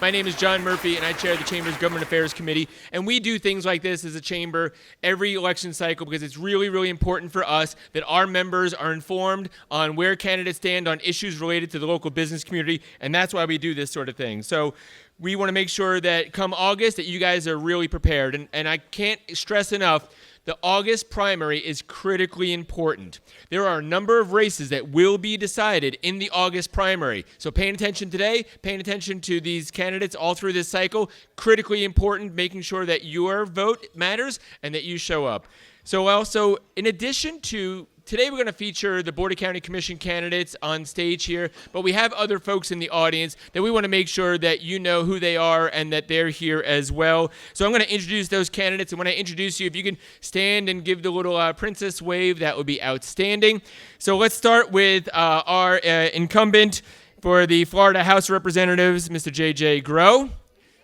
My name is John Murphy, and I chair the Chamber's Government Affairs Committee. And we do things like this as a chamber every election cycle because it's really, really important for us that our members are informed on where candidates stand on issues related to the local business community, and that's why we do this sort of thing. So we want to make sure that come August that you guys are really prepared. And I can't stress enough, the August primary is critically important. There are a number of races that will be decided in the August primary. So paying attention today, paying attention to these candidates all through this cycle, critically important, making sure that your vote matters and that you show up. So also, in addition to today, we're going to feature the Board of County Commission candidates on stage here, but we have other folks in the audience that we want to make sure that you know who they are and that they're here as well. So I'm going to introduce those candidates, and when I introduce you, if you can stand and give the little princess wave, that would be outstanding. So let's start with our incumbent for the Florida House of Representatives, Mr. J.J. Grow.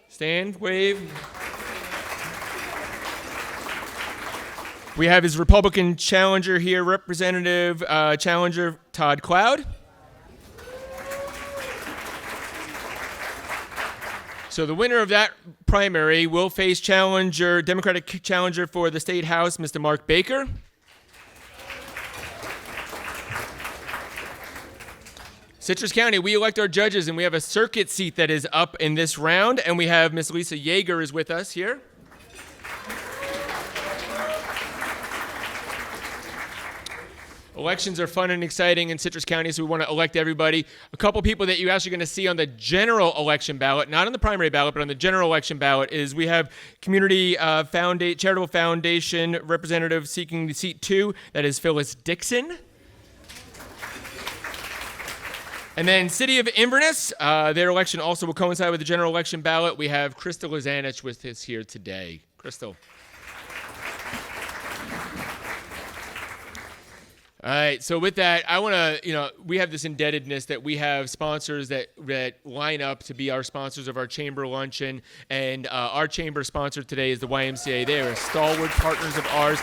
Stand, wave. We have his Republican challenger here, Representative Challenger Todd Cloud. So the winner of that primary will face Democratic challenger for the State House, Mr. Mark Baker. Citrus County, we elect our judges, and we have a circuit seat that is up in this round, and we have Ms. Lisa Yeager is with us here. Elections are fun and exciting in Citrus County, so we want to elect everybody. A couple people that you're actually going to see on the general election ballot, not on the primary ballot, but on the general election ballot, is we have Community Charitable Foundation representative seeking the seat 2. That is Phyllis Dixon. And then City of Inverness, their election also will coincide with the general election ballot. We have Crystal Lizanich with us here today. Crystal. All right, so with that, I want to, we have this indebtedness that we have sponsors that line up to be our sponsors of our chamber luncheon, and our chamber sponsor today is the YMCA. They are stalwart partners of ours.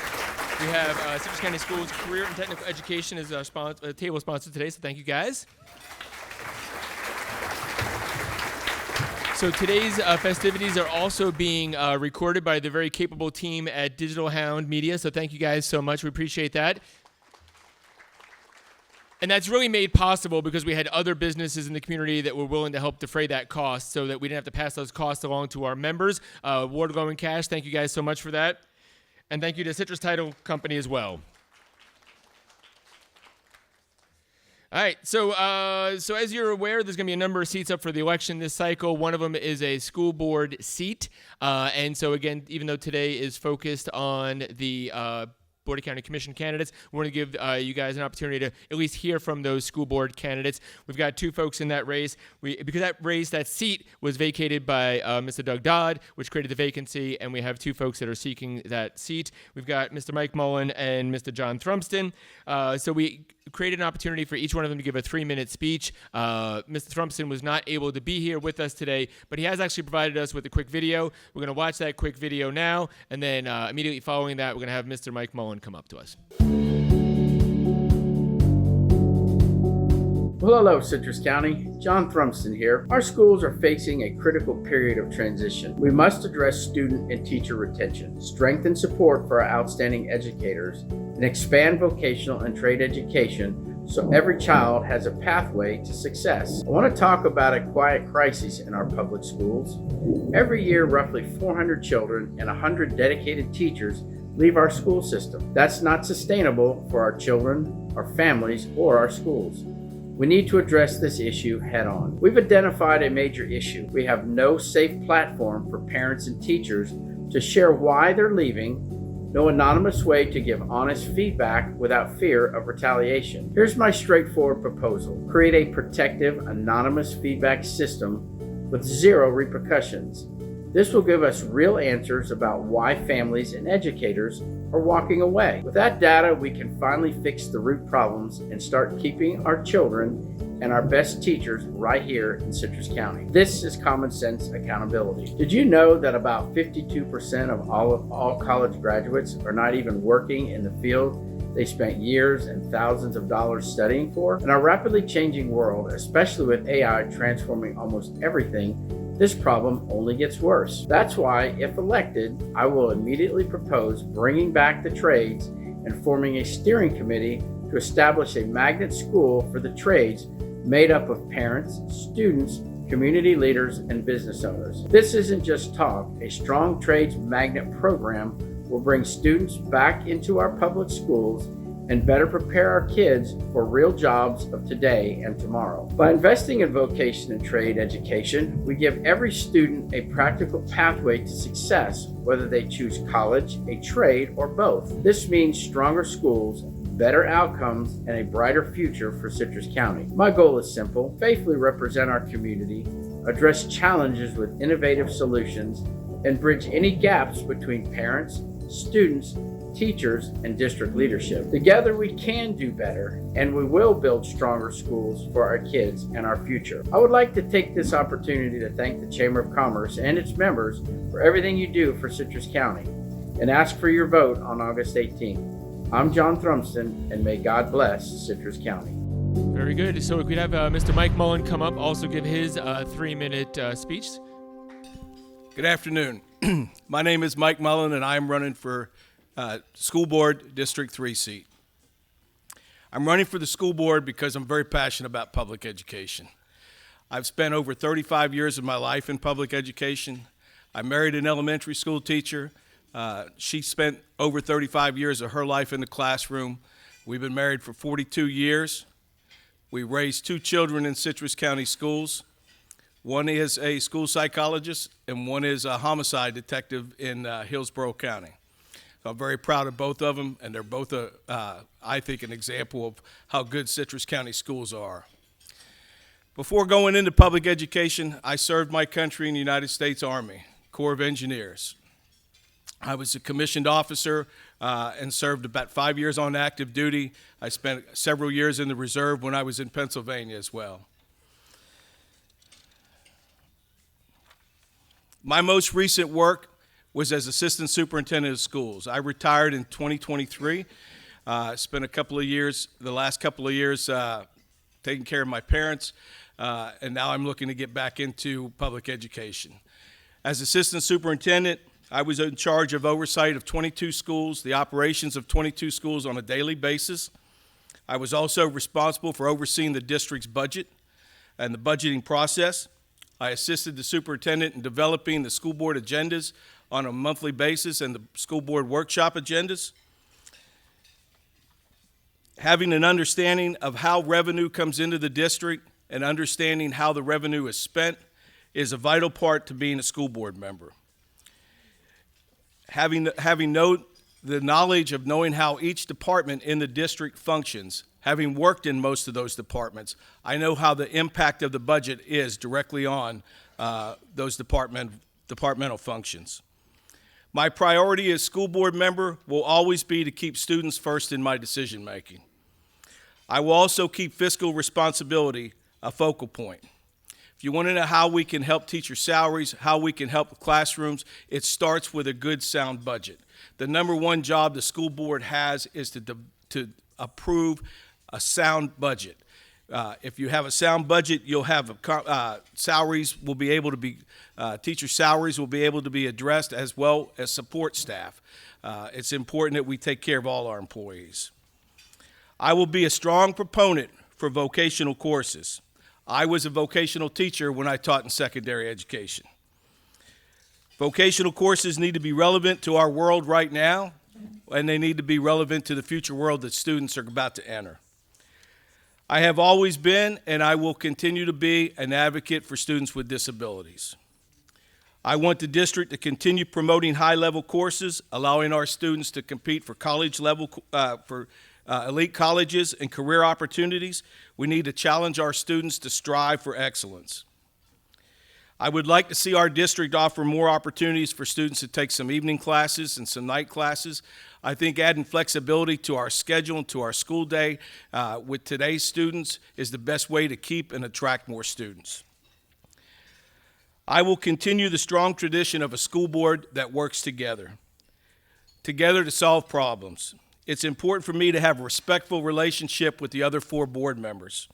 We have Citrus County Schools Career and Technical Education as our table sponsor today, so thank you guys. So today's festivities are also being recorded by the very capable team at Digital Hound Media, so thank you guys so much. We appreciate that. And that's really made possible because we had other businesses in the community that were willing to help defray that cost so that we didn't have to pass those costs along to our members. Wardlow and Cash, thank you guys so much for that. And thank you to Citrus Title Company as well. All right, so as you're aware, there's going to be a number of seats up for the election this cycle. One of them is a school board seat. And so, again, even though today is focused on the Board of County Commission candidates, we want to give you guys an opportunity to at least hear from those school board candidates. We've got 2 folks in that race. Because that seat was vacated by Mr. Doug Dodd, which created the vacancy, and we have 2 folks that are seeking that seat. We've got Mr. Mike Mullen and Mr. John Thrumston. So we created an opportunity for each one of them to give a 3-minute speech. Mr. Thrumston was not able to be here with us today, but he has actually provided us with a quick video. We're going to watch that quick video now, and then immediately following that, we're going to have Mr. Mike Mullen come up to us. Well, hello, Citrus County. John Thrumston here. Our schools are facing a critical period of transition. We must address student and teacher retention, strengthen support for our outstanding educators, and expand vocational and trade education so every child has a pathway to success. I want to talk about a quiet crisis in our public schools. Every year, roughly 400 children and 100 dedicated teachers leave our school system. That's not sustainable for our children, our families, or our schools. We need to address this issue head on. We've identified a major issue. We have no safe platform for parents and teachers to share why they're leaving, no anonymous way to give honest feedback without fear of retaliation. Here's my straightforward proposal. Create a protective, anonymous feedback system with 0 repercussions. This will give us real answers about why families and educators are walking away. With that data, we can finally fix the root problems and start keeping our children and our best teachers right here in Citrus County. This is common sense accountability. Did you know that about 52% of all college graduates are not even working in the field they spent years and thousands of dollars studying for. In our rapidly changing world, especially with AI transforming almost everything, this problem only gets worse. That's why, if elected, I will immediately propose bringing back the trades and forming a steering committee to establish a magnet school for the trades made up of parents, students, community leaders, and business owners. This isn't just talk. A strong trades magnet program will bring students back into our public schools and better prepare our kids for real jobs of today and tomorrow. By investing in vocation and trade education, we give every student a practical pathway to success, whether they choose college, a trade, or both. This means stronger schools, better outcomes, and a brighter future for Citrus County. My goal is simple: faithfully represent our community, address challenges with innovative solutions, and bridge any gaps between parents, students, teachers, and district leadership. Together we can do better, and we will build stronger schools for our kids and our future. I would like to take this opportunity to thank the Chamber of Commerce and its members for everything you do for Citrus County, and ask for your vote on August 18th. I'm John Thrumston, and may God bless Citrus County. Very good. So if we'd have Mr. Mike Mullen come up, also give his 3-minute speech. Good afternoon. My name is Mike Mullen, and I'm running for School Board District 3 seat. I'm running for the school board because I'm very passionate about public education. I've spent over 35 years of my life in public education. I married an elementary school teacher. She spent over 35 years of her life in the classroom. We've been married for 42 years. We raised 2 children in Citrus County schools. One is a school psychologist, and one is a homicide detective in Hillsborough County. So I'm very proud of both of them, and they're both, I think, an example of how good Citrus County schools are. Before going into public education, I served my country in the United States Army, Corps of Engineers. I was a commissioned officer and served about 5 years on active duty. I spent several years in the reserve when I was in Pennsylvania as well. My most recent work was as assistant superintendent of schools. I retired in 2023. Spent the last couple of years taking care of my parents, and now I'm looking to get back into public education. As assistant superintendent, I was in charge of oversight of 22 schools, the operations of 22 schools on a daily basis. I was also responsible for overseeing the district's budget and the budgeting process. I assisted the superintendent in developing the school board agendas on a monthly basis and the school board workshop agendas. Having an understanding of how revenue comes into the district and understanding how the revenue is spent is a vital part to being a school board member. Having the knowledge of knowing how each department in the district functions, having worked in most of those departments, I know how the impact of the budget is directly on those departmental functions. My priority as school board member will always be to keep students first in my decision making. I will also keep fiscal responsibility a focal point. If you want to know how we can help teacher salaries, how we can help classrooms, it starts with a good, sound budget. The number one job the school board has is to approve a sound budget. If you have a sound budget, you'll have salaries will be able to be, teacher salaries will be able to be addressed, as well as support staff. It's important that we take care of all our employees. I will be a strong proponent for vocational courses. I was a vocational teacher when I taught in secondary education. Vocational courses need to be relevant to our world right now, and they need to be relevant to the future world that students are about to enter. I have always been, and I will continue to be, an advocate for students with disabilities. I want the district to continue promoting high-level courses, allowing our students to compete for college level, elite colleges and career opportunities. We need to challenge our students to strive for excellence. I would like to see our district offer more opportunities for students to take some evening classes and some night classes. I think adding flexibility to our schedule and to our school day with today's students is the best way to keep and attract more students. I will continue the strong tradition of a school board that works together to solve problems. It's important for me to have a respectful relationship with the other 4 board members.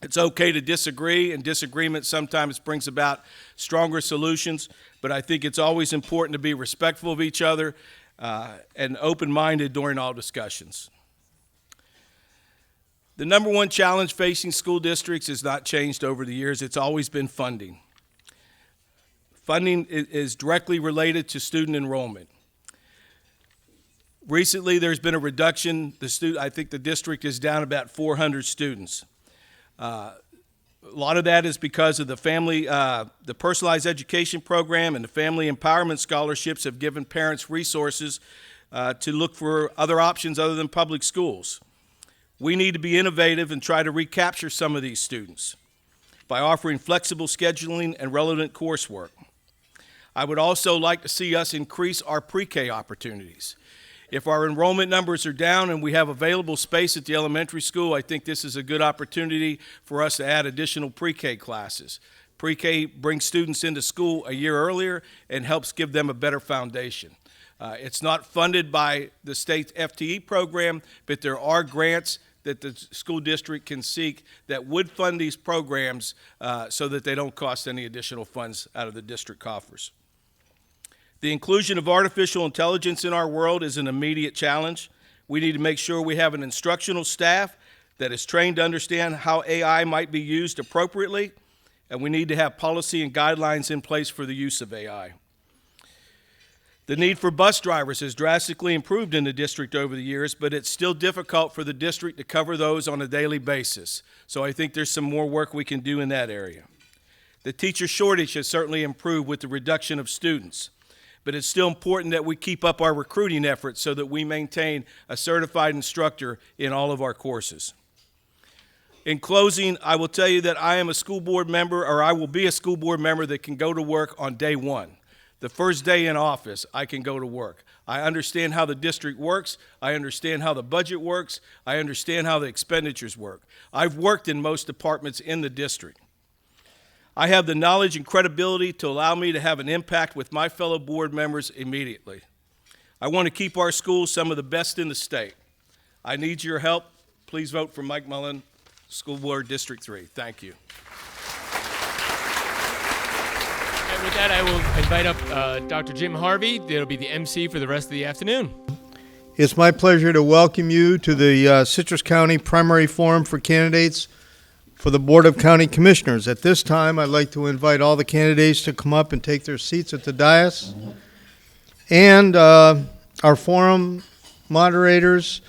It's okay to disagree, and disagreement sometimes brings about stronger solutions, but I think it's always important to be respectful of each other and open-minded during all discussions. The number one challenge facing school districts has not changed over the years. It's always been funding. Funding is directly related to student enrollment. Recently, there's been a reduction. I think the district is down about 400 students. A lot of that is because of the personalized education program and the family empowerment scholarships have given parents resources to look for other options other than public schools. We need to be innovative and try to recapture some of these students by offering flexible scheduling and relevant coursework. I would also like to see us increase our pre-K opportunities. If our enrollment numbers are down and we have available space at the elementary school, I think this is a good opportunity for us to add additional pre-K classes. Pre-K brings students into school a year earlier and helps give them a better foundation. It's not funded by the state's FTE program, but there are grants that the school district can seek that would fund these programs so that they don't cost any additional funds out of the district coffers. The inclusion of artificial intelligence in our world is an immediate challenge. We need to make sure we have an instructional staff that is trained to understand how AI might be used appropriately, and we need to have policy and guidelines in place for the use of AI. The need for bus drivers has drastically improved in the district over the years, but it's still difficult for the district to cover those on a daily basis. So I think there's some more work we can do in that area. The teacher shortage has certainly improved with the reduction of students, but it's still important that we keep up our recruiting efforts so that we maintain a certified instructor in all of our courses. In closing, I will tell you that I am a school board member, or I will be a school board member that can go to work on day one. The first day in office, I can go to work. I understand how the district works. I understand how the budget works. I understand how the expenditures work. I've worked in most departments in the district. I have the knowledge and credibility to allow me to have an impact with my fellow board members immediately. I want to keep our schools some of the best in the state. I need your help. Please vote for Mike Mullen, School Board District 3. Thank you. And with that, I will invite up Dr. Jim Harvey. That'll be the MC for the rest of the afternoon. It's my pleasure to welcome you to the Citrus County Primary Forum for Candidates for the Board of County Commissioners. At this time, I'd like to invite all the candidates to come up and take their seats at the dais. And our forum moderators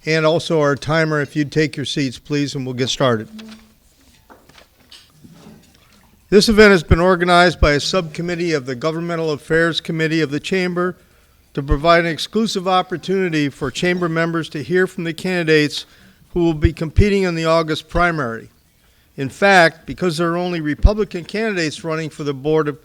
and also our timer, if you'd take your seats, please, and we'll get started. This event has been organized by a subcommittee of the Governmental Affairs Committee of the Chamber to provide an exclusive opportunity for Chamber members to hear from the candidates who will be competing in the August primary. In fact, because there are only Republican candidates running for the Board of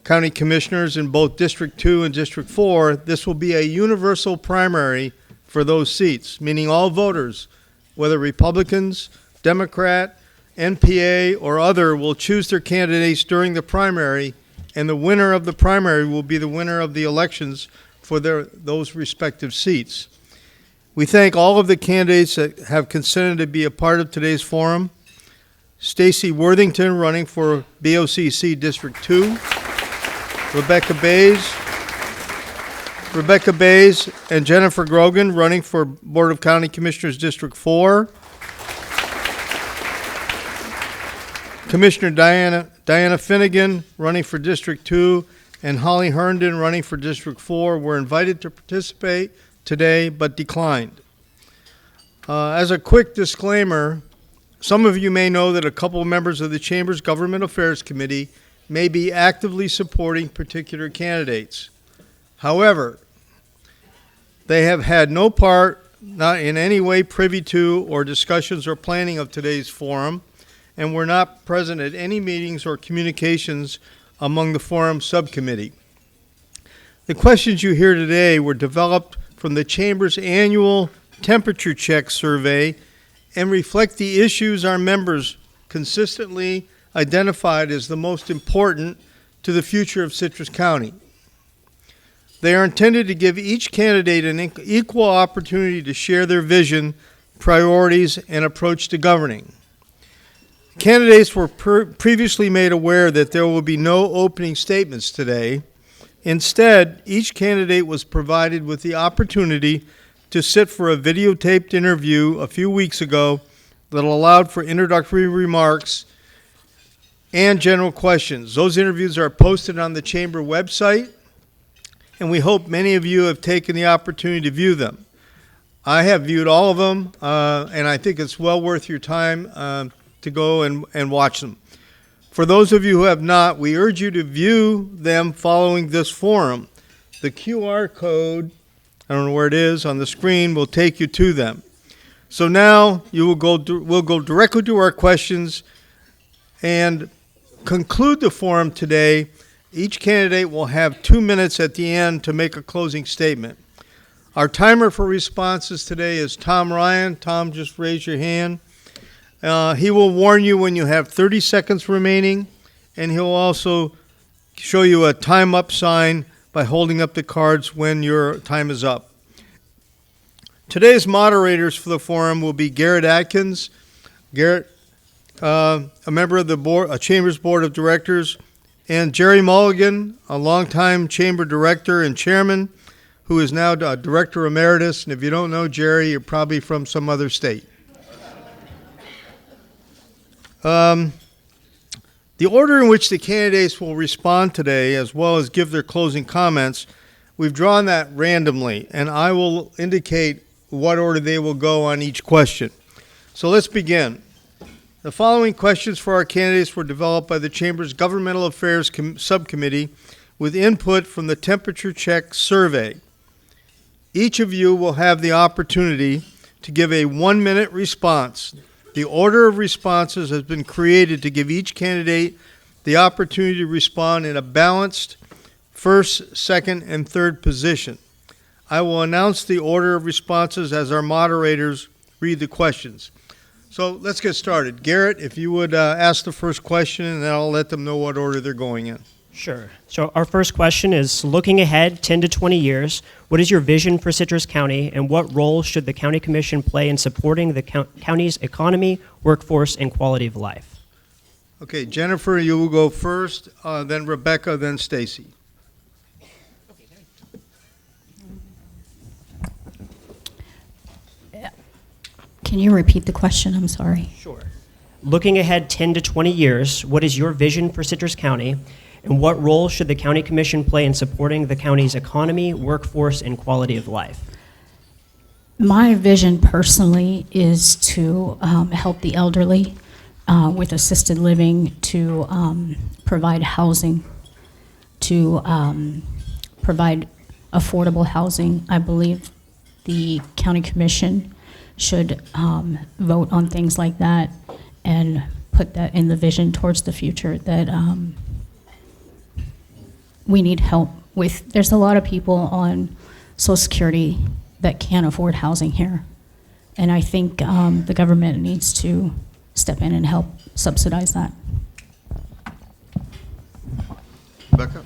County Commissioners in both District 2 and District 4, this will be a universal primary for those seats, meaning all voters, whether Republicans, Democrat, NPA, or other, will choose their candidates during the primary, and the winner of the primary will be the winner of the elections for those respective seats. We thank all of the candidates that have consented to be a part of today's forum. Stacey Worthington running for BOCC District 2, Rebecca Bays and Jennifer Grogan running for Board of County Commissioners District 4, Commissioner Diana Finegan running for District 2, and Holli Herndon running for District 4 were invited to participate today but declined. As a quick disclaimer, some of you may know that a couple of members of the Chamber's Government Affairs Committee may be actively supporting particular candidates. However, they have had no part, not in any way privy to, or discussions or planning of today's forum, and were not present at any meetings or communications among the forum subcommittee. The questions you hear today were developed from the Chamber's annual temperature check survey and reflect the issues our members consistently identified as the most important to the future of Citrus County. They are intended to give each candidate an equal opportunity to share their vision, priorities, and approach to governing. Candidates were previously made aware that there will be no opening statements today. Instead, each candidate was provided with the opportunity to sit for a videotaped interview a few weeks ago that allowed for introductory remarks and general questions. Those interviews are posted on the Chamber website, and we hope many of you have taken the opportunity to view them. I have viewed all of them, and I think it's well worth your time to go and watch them. For those of you who have not, we urge you to view them following this forum. The QR code, I don't know where it is, on the screen will take you to them. So now we'll go directly to our questions and conclude the forum today. Each candidate will have 2 minutes at the end to make a closing statement. Our timer for responses today is Tom Ryan. Tom, just raise your hand. He will warn you when you have 30 seconds remaining, and he'll also show you a time up sign by holding up the cards when your time is up. Today's moderators for the forum will be Garrett Atkins. Garrett, a member of the board, Chamber's Board of Directors, and Jerry Mulligan, a longtime Chamber Director and Chairman, who is now Director Emeritus. And if you don't know Jerry, you're probably from some other state. The order in which the candidates will respond today, as well as give their closing comments, we've drawn that randomly, and I will indicate what order they will go on each question. So let's begin. The following questions for our candidates were developed by the Chamber's Governmental Affairs Subcommittee with input from the Temperature Check Survey. Each of you will have the opportunity to give a 1-minute response. The order of responses has been created to give each candidate the opportunity to respond in a balanced first, second, and third position. I will announce the order of responses as our moderators read the questions. So let's get started. Garrett, if you would ask the first question, and then I'll let them know what order they're going in. Sure. So our first question is, looking ahead 10 to 20 years, what is your vision for Citrus County, and what role should the County Commission play in supporting the county's economy, workforce, and quality of life? Okay, Jennifer, you will go first, then Rebecca, then Stacey. Can you repeat the question? I'm sorry. Sure. Looking ahead 10 to 20 years, what is your vision for Citrus County, and what role should the County Commission play in supporting the county's economy, workforce, and quality of life? My vision personally is to help the elderly with assisted living, to provide housing, to provide affordable housing. I believe the County Commission should vote on things like that and put that in the vision towards the future that we need help with. There's a lot of people on Social Security that can't afford housing here. And I think the government needs to step in and help subsidize that. Rebecca?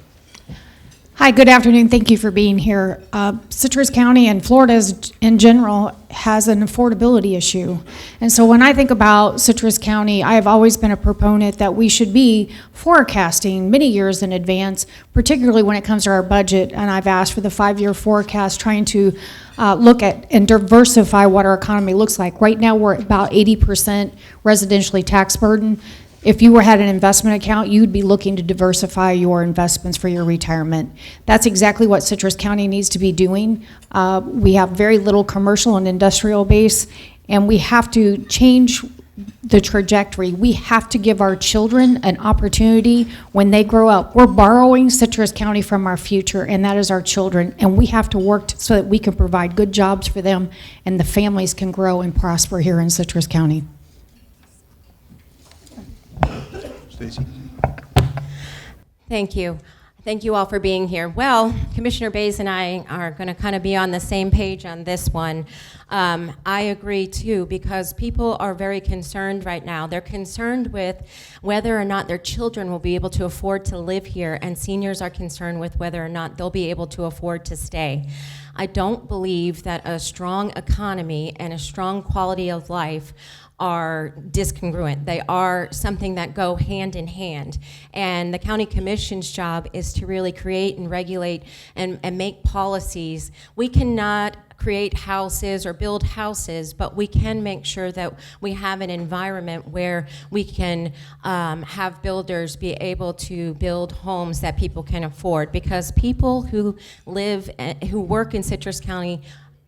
Hi, good afternoon. Thank you for being here. Citrus County and Florida in general has an affordability issue. And so when I think about Citrus County, I have always been a proponent that we should be forecasting many years in advance, particularly when it comes to our budget. And I've asked for the 5-year forecast, trying to look at and diversify what our economy looks like. Right now, we're about 80% residentially tax burden. If you had an investment account, you'd be looking to diversify your investments for your retirement. That's exactly what Citrus County needs to be doing. We have very little commercial and industrial base, and we have to change the trajectory. We have to give our children an opportunity when they grow up. We're borrowing Citrus County from our future, and that is our children, and we have to work so that we can provide good jobs for them and the families can grow and prosper here in Citrus County. Stacey? Thank you. I Thank you all for being here. Well, Commissioner Bays and I are going to kind of be on the same page on this one. I agree too, because people are very concerned right now. They're concerned with whether or not their children will be able to afford to live here, and seniors are concerned with whether or not they'll be able to afford to stay. I don't believe that a strong economy and a strong quality of life are discongruent. They are something that go hand in hand. And the county commission's job is to really create and regulate and make policies. We cannot create houses or build houses, but we can make sure that we have an environment where we can have builders be able to build homes that people can afford, because people who live, who work in Citrus County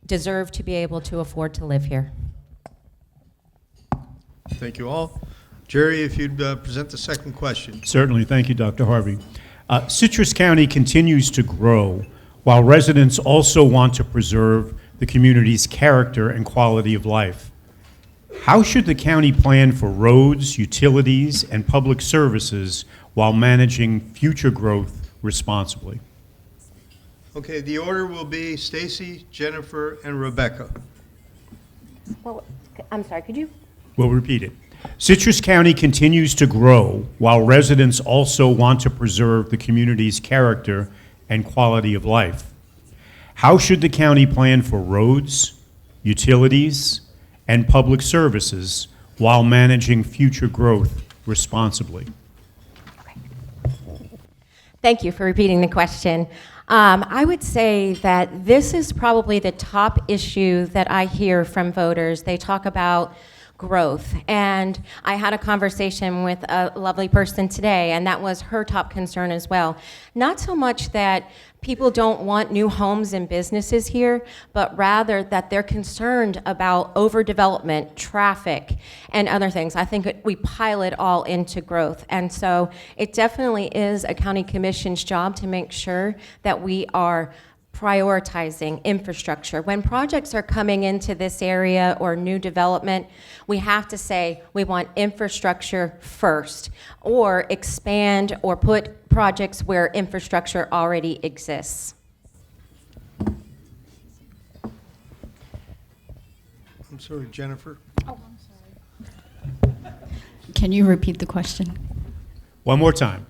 deserve to be able to afford to live here. Thank you all. Jerry, if you'd present the second question. Certainly. Thank you, Dr. Harvey. Citrus County continues to grow while residents also want to preserve the community's character and quality of life. How should the county plan for roads, utilities, and public services while managing future growth responsibly? Okay, the order will be Stacey, Jennifer, and Rebecca. Well, I'm sorry, could you? We'll repeat it. Citrus County continues to grow while residents also want to preserve the community's character and quality of life. How should the county plan for roads, utilities, and public services while managing future growth responsibly? Thank you for repeating the question. I would say that this is probably the top issue that I hear from voters. They talk about growth. And I had a conversation with a lovely person today, and that was her top concern as well. Not so much that people don't want new homes and businesses here, but rather that they're concerned about overdevelopment, traffic, and other things. I think we pile it all into growth. And so it definitely is a county commission's job to make sure that we are prioritizing infrastructure. When projects are coming into this area or new development, we have to say we want infrastructure first, or expand or put projects where infrastructure already exists. I'm sorry, Jennifer. Can you repeat the question? One more time.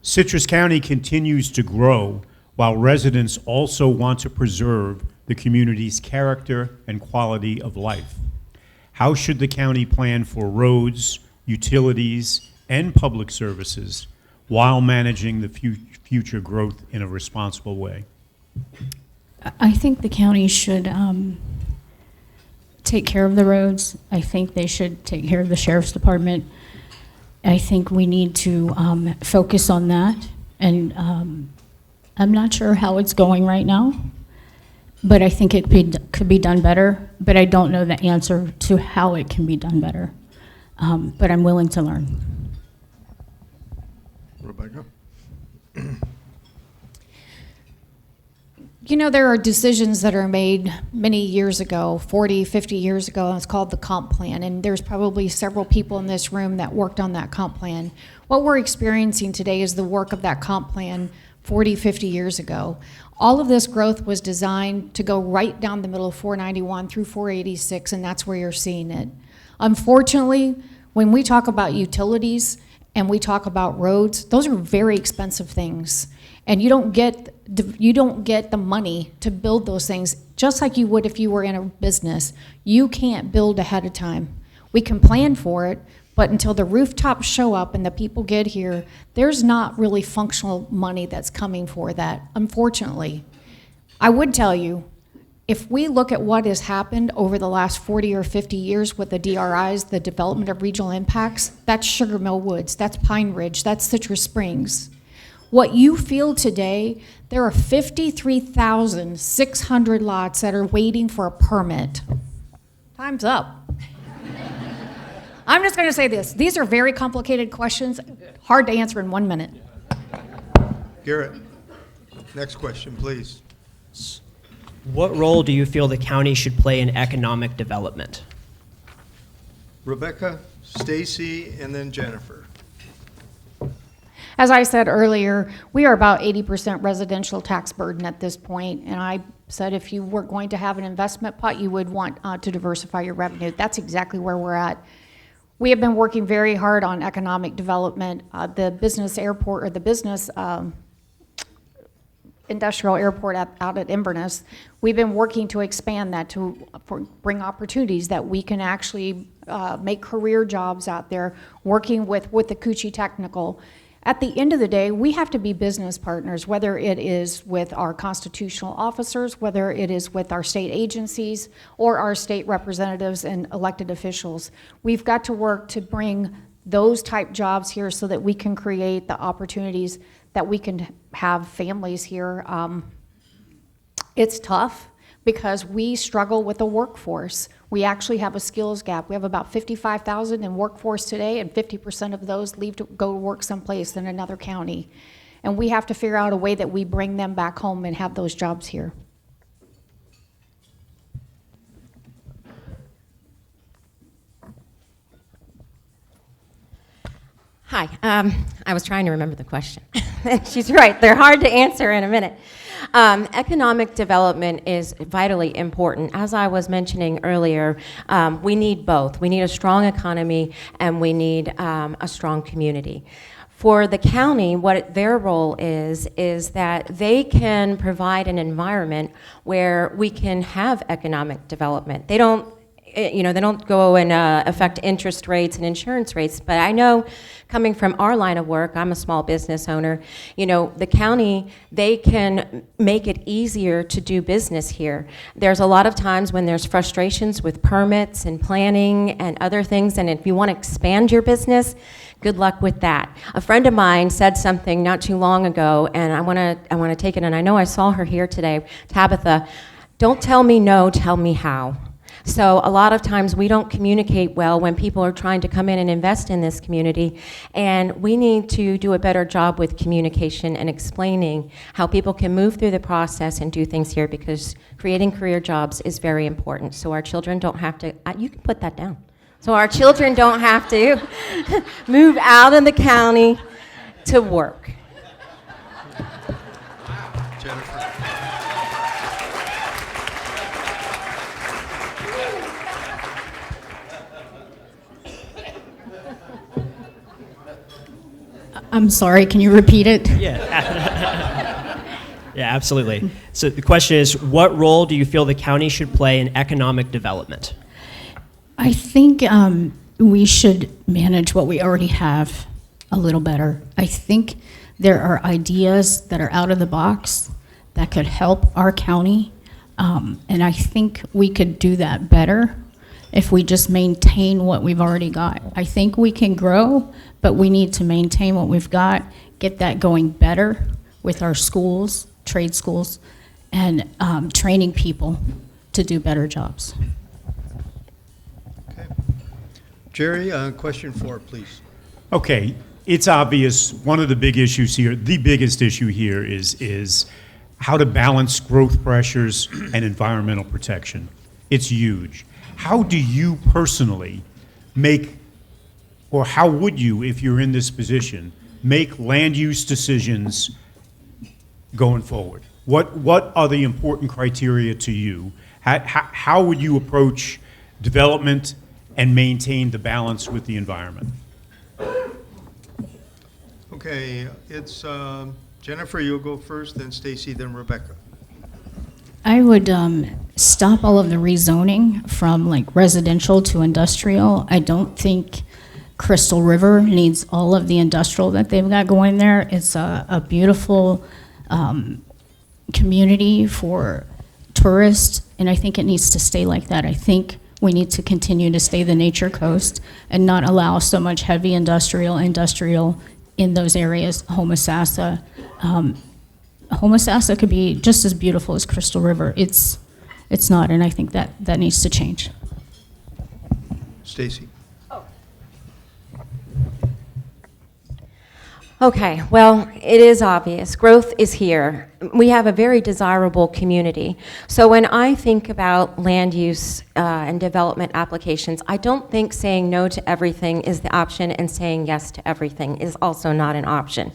Citrus County continues to grow while residents also want to preserve the community's character and quality of life. How should the county plan for roads, utilities, and public services while managing the future growth in a responsible way? I think the county should take care of the roads. I think they should take care of the sheriff's department. I think we need to focus on that. And I'm not sure how it's going right now, but I think it could be done better, but I don't know the answer to how it can be done better. But I'm willing to learn. Rebecca? You know, there are decisions that are made many years ago, 40, 50 years ago, and it's called the comp plan, and there's probably several people in this room that worked on that comp plan. What we're experiencing today is the work of that comp plan 40, 50 years ago. All of this growth was designed to go right down the middle of 491 through 486, and that's where you're seeing it. Unfortunately, when we talk about utilities and we talk about roads, those are very expensive things. And you don't get the money to build those things, just like you would if you were in a business. You can't build ahead of time. We can plan for it, but until the rooftops show up and the people get here, there's not really functional money that's coming for that, unfortunately. I would tell you, if we look at what has happened over the last 40 or 50 years with the DRIs, the Development of Regional Impacts, that's Sugar Mill Woods, that's Pine Ridge, that's Citrus Springs. What you feel today, there are 53,600 lots that are waiting for a permit. Time's up. I'm just going to say this. These are very complicated questions, hard to answer in 1 minute. Garrett, next question, please. What role do you feel the county should play in economic development? Rebecca, Stacey, and then Jennifer. As I said earlier, we are about 80% residential tax burden at this point, and I said if you were going to have an investment pot, you would want to diversify your revenue. That's exactly where we're at. We have been working very hard on economic development. The business airport, or the business industrial airport out at Inverness, we've been working to expand that to bring opportunities that we can actually make career jobs out there, working with the Coochie Technical. At the end of the day, we have to be business partners, whether it is with our constitutional officers, whether it is with our state agencies, or our state representatives and elected officials. We've got to work to bring those type jobs here so that we can create the opportunities that we can have families here. It's tough because we struggle with the workforce. We actually have a skills gap. We have about 55,000 in workforce today, and 50% of those leave to go work someplace in another county. And we have to figure out a way that we bring them back home and have those jobs here. Hi, I was trying to remember the question. She's right, they're hard to answer in a minute. Economic development is vitally important. As I was mentioning earlier, we need both. We need a strong economy and we need a strong community. For the county, what their role is that they can provide an environment where we can have economic development. They don't go and affect interest rates and insurance rates, but I know coming from our line of work, I'm a small business owner, the county, they can make it easier to do business here. There's a lot of times when there's frustrations with permits and planning and other things, and if you want to expand your business, good luck with that. A friend of mine said something not too long ago, and I want to take it, and I know I saw her here today, Tabitha, don't tell me no, tell me how. So a lot of times we don't communicate well when people are trying to come in and invest in this community, and we need to do a better job with communication and explaining how people can move through the process and do things here, because creating career jobs is very important. So our children don't have to, you can put that down. So our children don't have to move out of the county to work. Jennifer. I'm sorry, can you repeat it? Yeah. Yeah, absolutely. So the question is, what role do you feel the county should play in economic development? I think we should manage what we already have a little better. I think there are ideas that are out of the box that could help our county, and I think we could do that better if we just maintain what we've already got. I think we can grow, but we need to maintain what we've got, get that going better with our schools, trade schools, and training people to do better jobs. Okay. Jerry, question 4, please. Okay, it's obvious one of the big issues here, the biggest issue here is how to balance growth pressures and environmental protection. It's huge. How do you personally make, or how would you, if you're in this position, make land use decisions going forward? What are the important criteria to you? How would you approach development and maintain the balance with the environment? Okay, it's Jennifer, you'll go first, then Stacey, then Rebecca. I would stop all of the rezoning from like residential to industrial. I don't think Crystal River needs all of the industrial that they've got going there. It's a beautiful community for tourists, and I think it needs to stay like that. I think we need to continue to stay the nature coast and not allow so much heavy industrial in those areas. Homosassa could be just as beautiful as Crystal River. It's not, and I think that needs to change. Stacey. Okay, well, it is obvious. Growth is here. we have a very desirable community. So when I think about land use and development applications, I don't think saying no to everything is the option and saying yes to everything is also not an option.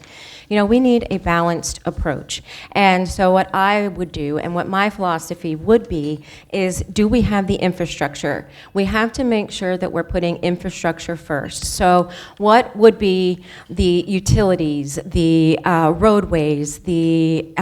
You know, we need a balanced approach. And so what I would do and what my philosophy would be is, do we have the infrastructure? We have to make sure that we're putting infrastructure first. So what would be the utilities, the roadways, the,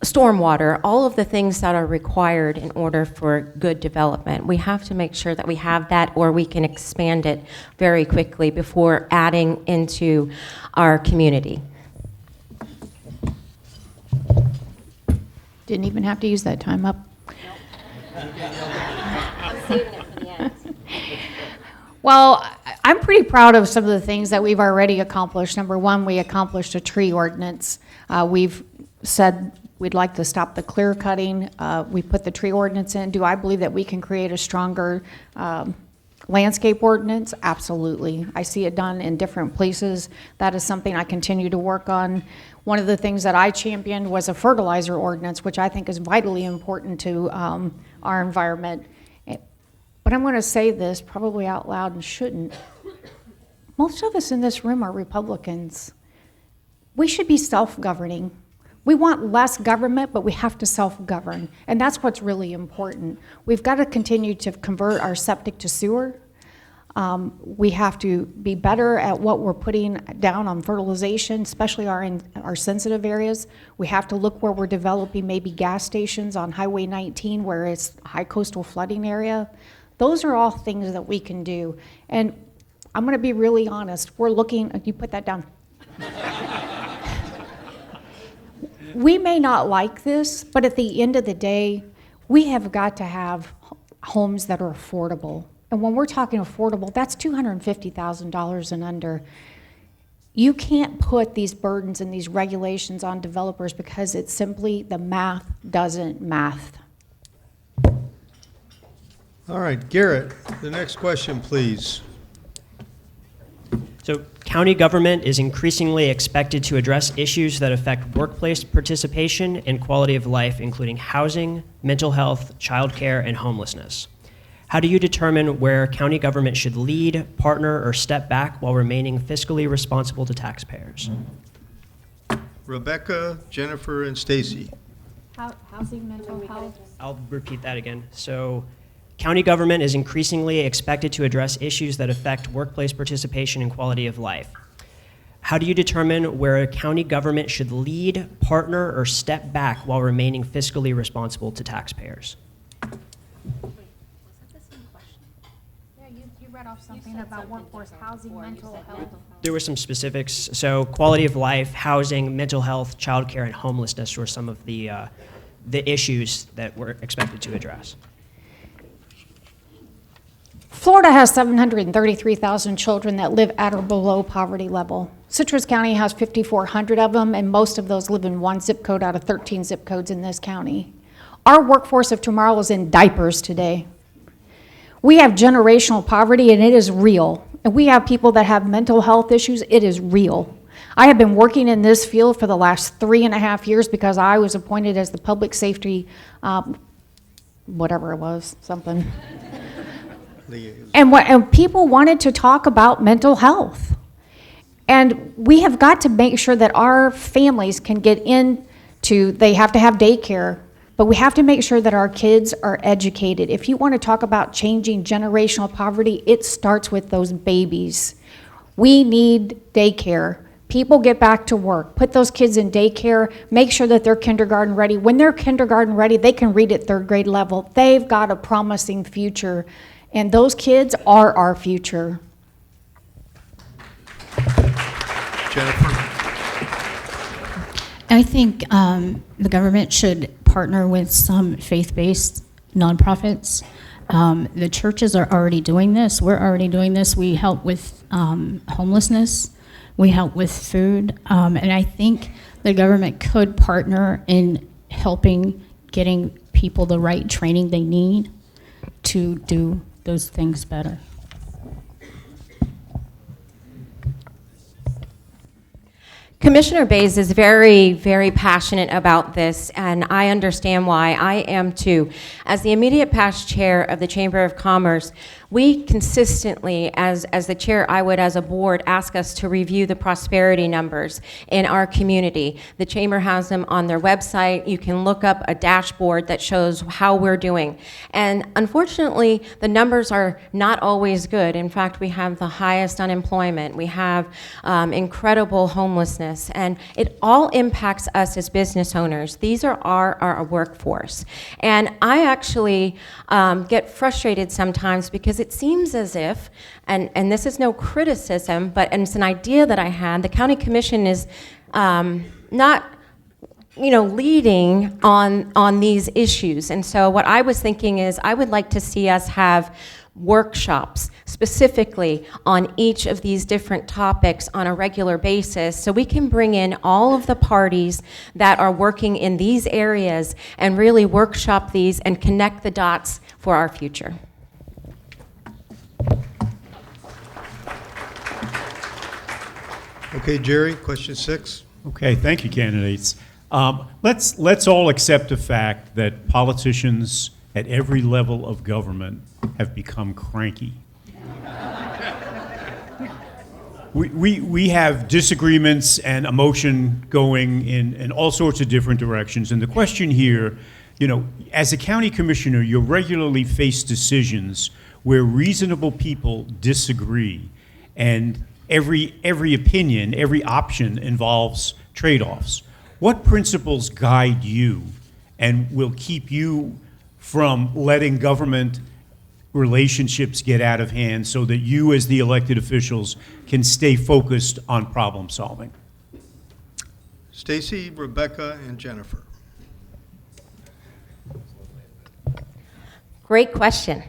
stormwater, all of the things that are required in order for good development. We have to make sure that we have that, or we can expand it very quickly before adding into our community. Didn't even have to use that time up. I'm saving it for the end. Well, I'm pretty proud of some of the things that we've already accomplished. Number one, we accomplished a tree ordinance. We've said we'd like to stop the clear cutting. We put the tree ordinance in. Do I believe that we can create a stronger landscape ordinance? Absolutely. I see it done in different places. That is something I continue to work on. One of the things that I championed was a fertilizer ordinance, which I think is vitally important to our environment. But I'm going to say this probably out loud and shouldn't. Most of us in this room are Republicans. We should be self-governing. We want less government, but we have to self-govern, and that's what's really important. We've got to continue to convert our septic to sewer. We have to be better at what we're putting down on fertilization, especially our sensitive areas. We have to look where we're developing maybe gas stations on Highway 19 where it's a high coastal flooding area. Those are all things that we can do. And I'm going to be really honest. We're looking, you put that down. We may not like this, but at the end of the day, we have got to have homes that are affordable. And when we're talking affordable, that's $250,000 and under. You can't put these burdens and these regulations on developers because it's simply the math doesn't math. All right, Garrett, the next question, please. So county government is increasingly expected to address issues that affect workplace participation and quality of life, including housing, mental health, childcare, and homelessness. How do you determine where county government should lead, partner, or step back while remaining fiscally responsible to taxpayers? Rebecca, Jennifer, and Stacey. Housing, mental health. I'll repeat that again. So county government is increasingly expected to address issues that affect workplace participation and quality of life. How do you determine where a county government should lead, partner, or step back while remaining fiscally responsible to taxpayers? You read off something about workforce housing, mental health. There were some specifics. So quality of life, housing, mental health, childcare, and homelessness were some of the issues that we're expected to address. Florida has 733,000 children that live at or below poverty level. Citrus County has 5,400 of them, and most of those live in one zip code out of 13 zip codes in this county. Our workforce of tomorrow is in diapers today. We have generational poverty, and it is real. And we have people that have mental health issues. It is real. I have been working in this field for the last 3.5 years because I was appointed as the public safety, whatever it was, something. And people wanted to talk about mental health. And we have got to make sure that our families can get into, they have to have daycare, but we have to make sure that our kids are educated. If you want to talk about changing generational poverty, it starts with those babies. We need daycare. People get back to work. Put those kids in daycare. Make sure that they're kindergarten ready. When they're kindergarten ready, they can read at third grade level. They've got a promising future. And those kids are our future. Jennifer? I think the government should partner with some faith-based nonprofits. The churches are already doing this. We're already doing this. We help with homelessness. We help with food. And I think the government could partner in helping getting people the right training they need to do those things better. Commissioner Bays is very, very passionate about this, and I understand why. I am too. As the immediate past chair of the Chamber of Commerce, we consistently, as the chair, I would as a board ask us to review the prosperity numbers in our community. The Chamber has them on their website. You can look up a dashboard that shows how we're doing. And unfortunately, the numbers are not always good. In fact, we have the highest unemployment. We have incredible homelessness, and it all impacts us as business owners. These are our workforce. And I actually get frustrated sometimes because it seems as if, and this is no criticism, but and it's an idea that I had, the county commission is not leading on these issues. And so what I was thinking is I would like to see us have workshops specifically on each of these different topics on a regular basis so we can bring in all of the parties that are working in these areas and really workshop these and connect the dots for our future. Okay, Jerry, question 6. Okay, thank you, candidates. Let's all accept the fact that politicians at every level of government have become cranky. We have disagreements and emotion going in all sorts of different directions. And the question here, as a county commissioner, you regularly face decisions where reasonable people disagree, and every opinion, every option involves trade-offs. What principles guide you and will keep you from letting government relationships get out of hand so that you as the elected officials can stay focused on problem solving? Stacey, Rebecca, and Jennifer. Great question.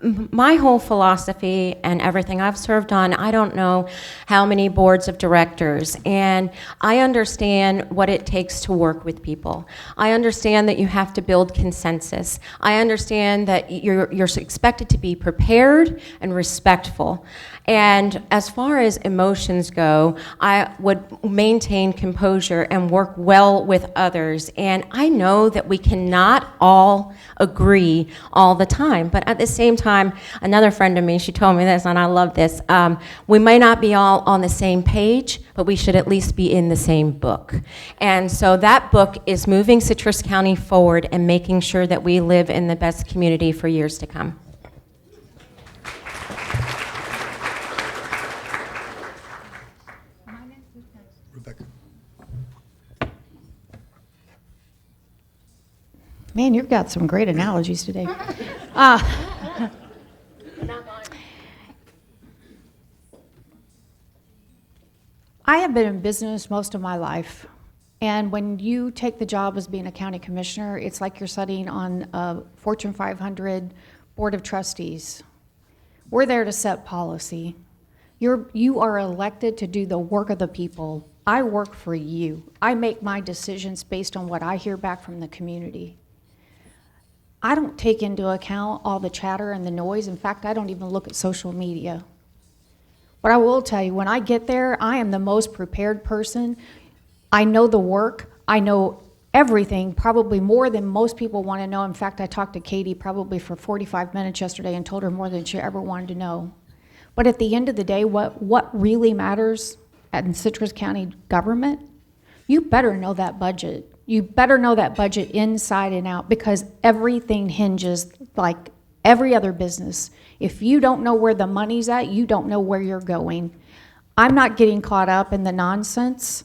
My whole philosophy and everything I've served on, I don't know how many boards of directors, and I understand what it takes to work with people. I understand that you have to build consensus. I understand that you're expected to be prepared and respectful. And as far as emotions go, I would maintain composure and work well with others. And I know that we cannot all agree all the time, but at the same time, another friend of me, she told me this, and I love this, we may not be all on the same page, but we should at least be in the same book. And so that book is moving Citrus County forward and making sure that we live in the best community for years to come. Rebecca. Man, you've got some great analogies today. I have been in business most of my life, and when you take the job as being a county commissioner, it's like you're sitting on a Fortune 500 board of trustees. We're there to set policy. You are elected to do the work of the people. I work for you. I make my decisions based on what I hear back from the community. I don't take into account all the chatter and the noise. In fact, I don't even look at social media. But I will tell you, when I get there, I am the most prepared person. I know the work. I know everything, probably more than most people want to know. In fact, I talked to Katie probably for 45 minutes yesterday and told her more than she ever wanted to know. But at the end of the day, what really matters in Citrus County government, you better know that budget. You better know that budget inside and out, because everything hinges, like every other business. If you don't know where the money's at, you don't know where you're going. I'm not getting caught up in the nonsense.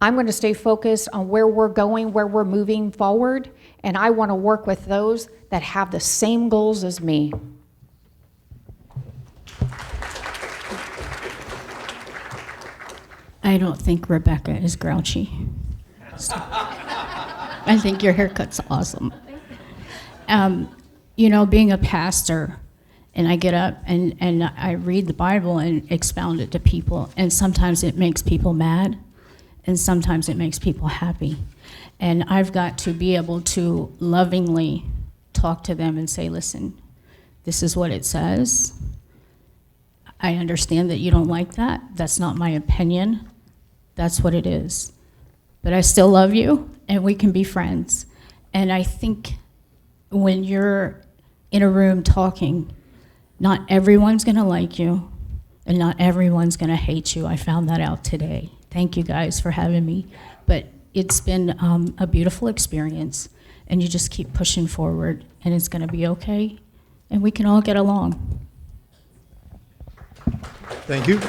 I'm going to stay focused on where we're going, where we're moving forward, and I want to work with those that have the same goals as me. I don't think Rebecca is grouchy. I think your haircut's awesome. Being a pastor, and I get up and I read the Bible and expound it to people, and sometimes it makes people mad, and sometimes it makes people happy. And I've got to be able to lovingly talk to them and say, listen, this is what it says. I understand that you don't like that. That's not my opinion. That's what it is. But I still love you, and we can be friends. And I think when you're in a room talking, not everyone's going to like you, and not everyone's going to hate you. I found that out today. Thank you guys for having me. But it's been a beautiful experience, and you just keep pushing forward, and it's going to be okay, and we can all get along. Thank you.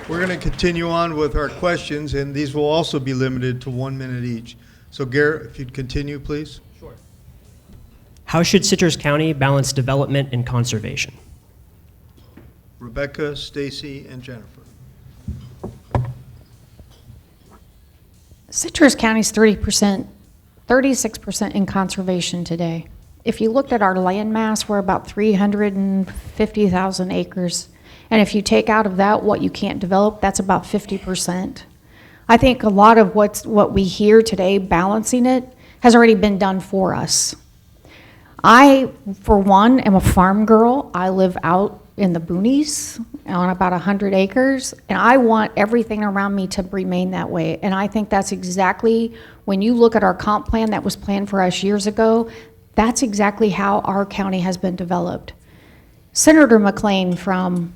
We're going to continue on with our questions, and these will also be limited to 1 minute each. So Garrett, if you'd continue, please. Sure. How should Citrus County balance development and conservation? Rebecca, Stacey, and Jennifer. Citrus County's 30%, 36% in conservation today. If you looked at our land mass, we're about 350,000 acres. And if you take out of that what you can't develop, that's about 50%. I think a lot of what we hear today, balancing it, has already been done for us. I, for one, am a farm girl. I live out in the boonies on about 100 acres, and I want everything around me to remain that way. And I think that's exactly, when you look at our comp plan that was planned for us years ago, that's exactly how our county has been developed. Senator McLean from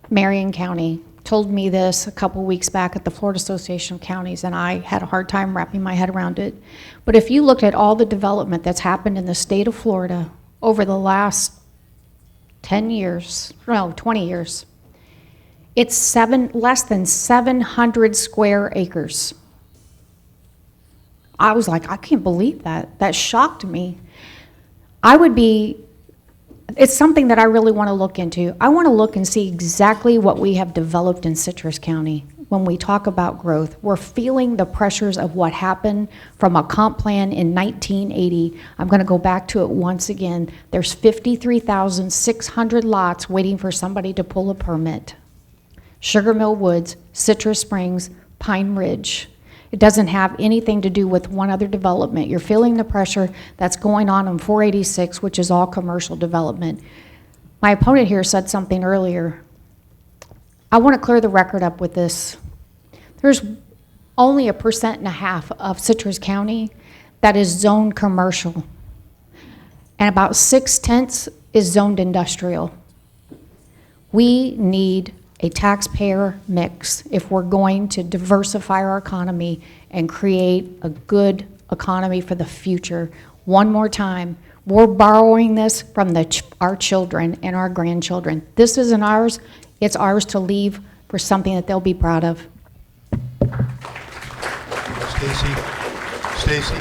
Marion County told me this a couple weeks back at the Florida Association of Counties, and I had a hard time wrapping my head around it. But if you looked at all the development that's happened in the state of Florida over the last 20 years, it's less than 700 square acres. I was like, I can't believe that. That shocked me. It's something that I really want to look into. I want to look and see exactly what we have developed in Citrus County. When we talk about growth, we're feeling the pressures of what happened from a comp plan in 1980. I'm going to go back to it once again. There's 53,600 lots waiting for somebody to pull a permit. Sugar Mill Woods, Citrus Springs, Pine Ridge. It doesn't have anything to do with one other development. You're feeling the pressure that's going on 486, which is all commercial development. My opponent here said something earlier. I want to clear the record up with this. There's only 1.5% of Citrus County that is zoned commercial, and about 0.6 is zoned industrial. We need a taxpayer mix if we're going to diversify our economy and create a good economy for the future. One more time, we're borrowing this from our children and our grandchildren. This isn't ours. It's ours to leave for something that they'll be proud of. Stacey.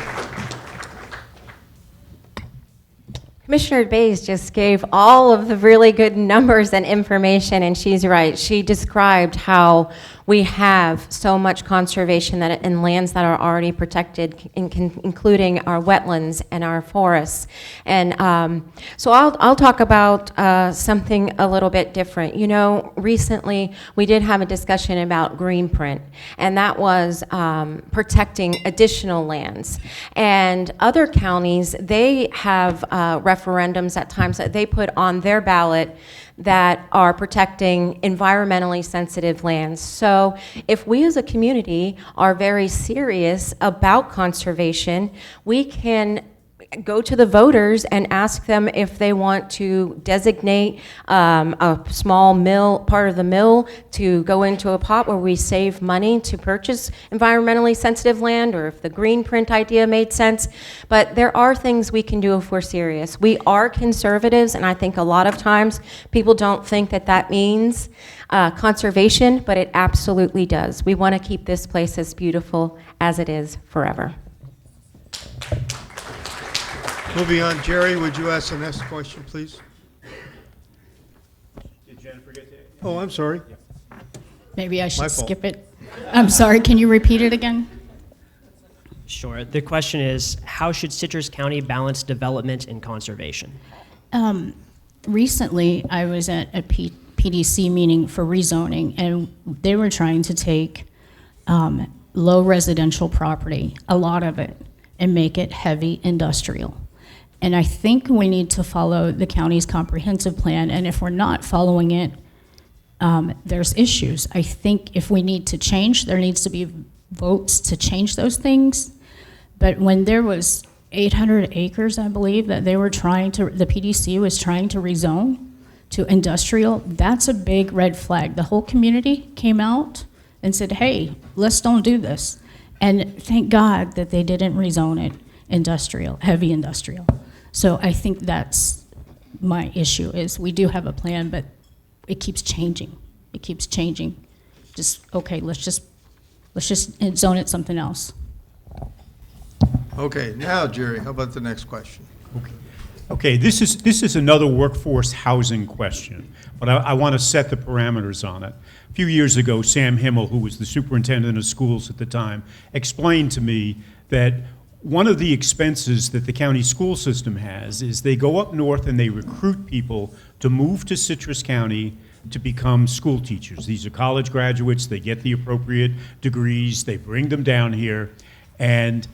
Commissioner Bays just gave all of the really good numbers and information, and she's right. She described how we have so much conservation in lands that are already protected, including our wetlands and our forests. And so I'll talk about something a little bit different. You know, recently we did have a discussion about greenprint, and that was protecting additional lands. And other counties, they have referendums at times that they put on their ballot that are protecting environmentally sensitive lands. So if we as a community are very serious about conservation, we can go to the voters and ask them if they want to designate a small part of the mill to go into a pot where we save money to purchase environmentally sensitive land, or if the green print idea made sense. But there are things we can do if we're serious. We are conservatives, and I think a lot of times people don't think that that means conservation, but it absolutely does. We want to keep this place as beautiful as it is forever. Moving on, Jerry, would you ask the next question, please? Did Jennifer get that? Oh, I'm sorry. Maybe I My should fault. skip it. I'm sorry, can you repeat it again? Sure. The question is, how should Citrus County balance development and conservation? Recently, I was at a PDC meeting for rezoning, and they were trying to take low residential property, a lot of it, and make it heavy industrial. And I think we need to follow the county's comprehensive plan, and if we're not following it, there's issues. I think if we need to change, there needs to be votes to change those things. But when there was 800 acres, I believe, that they were the PDC was trying to rezone to industrial, that's a big red flag. The whole community came out and said, hey, let's don't do this. And thank God that they didn't rezone it industrial, heavy industrial. So I think that's my issue, is we do have a plan, but it keeps changing. It keeps changing. Okay, let's just zone it something else. Okay, now, Jerry, how about the next question? Okay, this is another workforce housing question, but I want to set the parameters on it. A few years ago, Sam Himmel, who was the superintendent of schools at the time, explained to me that one of the expenses that the county school system has is they go up north and they recruit people to move to Citrus County to become school teachers. These are college graduates, they get the appropriate degrees, they bring them down here, and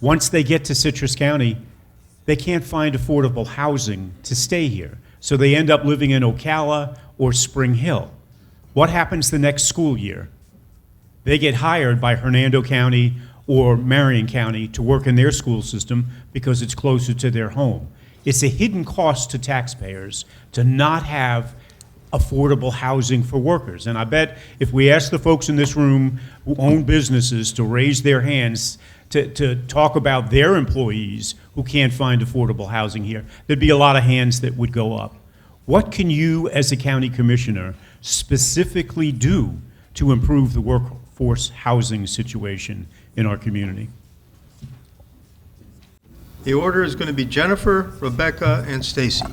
once they get to Citrus County, they can't find affordable housing to stay here. So they end up living in Ocala or Spring Hill. What happens the next school year? They get hired by Hernando County or Marion County to work in their school system because it's closer to their home. It's a hidden cost to taxpayers to not have affordable housing for workers. And I bet if we ask the folks in this room who own businesses to raise their hands to talk about their employees who can't find affordable housing here, there'd be a lot of hands that would go up. What can you, as a county commissioner, specifically do to improve the workforce housing situation in our community? The order is going to be Jennifer, Rebecca, and Stacey.